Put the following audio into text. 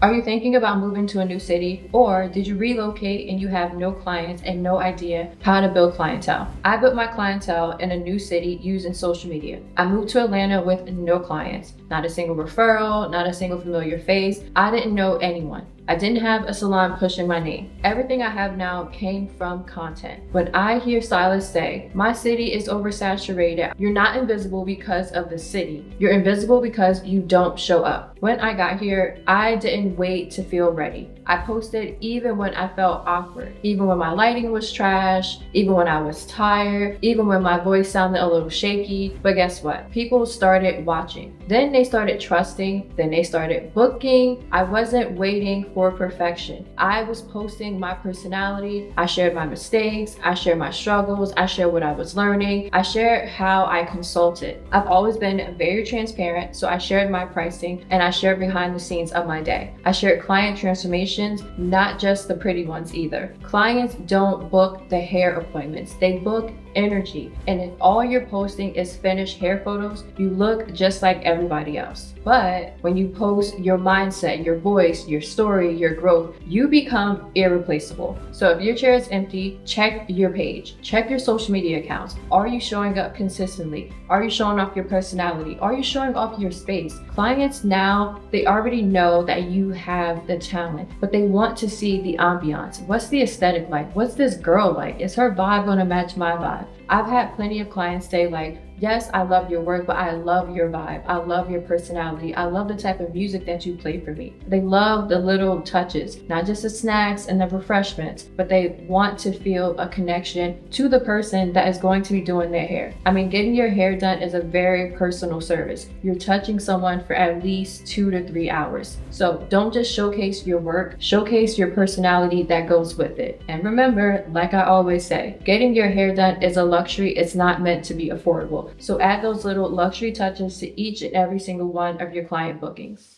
Are you thinking about moving to a new city, or did you relocate and you have no clients and no idea how to build clientele? I built my clientele in a new city using social media. I moved to Atlanta with no clients, not a single referral, not a single familiar face. I didn't know anyone. I didn't have a salon pushing my name. Everything I have now came from content. When I hear stylists say, my city is oversaturated, you're not invisible because of the city. You're invisible because you don't show up. When I got here, I didn't wait to feel ready. I posted even when I felt awkward, even when my lighting was trash, even when I was tired, even when my voice sounded a little shaky. But guess what? People started watching. Then they started trusting. Then they started booking. I wasn't waiting for perfection. I was posting my personality. I shared my mistakes. I shared my struggles. I shared what I was learning. I shared how I consulted. I've always been very transparent, so I shared my pricing and I shared behind the scenes of my day. I shared client transformations, not just the pretty ones either. Clients don't book the hair appointments, they book energy. And if all you're posting is finished hair photos, you look just like everybody else. But when you post your mindset, your voice, your story, your growth, you become irreplaceable. So if your chair is empty, check your page, check your social media accounts. Are you showing up consistently? Are you showing off your personality? Are you showing off your space? Clients now, they already know that you have the talent, but they want to see the ambiance. What's the aesthetic like? What's this girl like? Is her vibe gonna match my vibe? I've had plenty of clients say like, yes, I love your work, but I love your vibe. I love your personality. I love the type of music that you play for me. They love the little touches, not just the snacks and the refreshments, but they want to feel a connection to the person that is going to be doing their hair. I mean, getting your hair done is a very personal service. You're touching someone for at least 2 to 3 hours. So don't just showcase your work, showcase your personality that goes with it. And remember, like I always say, getting your hair done is a luxury. It's not meant to be affordable. So add those little luxury touches to each and every single one of your client bookings.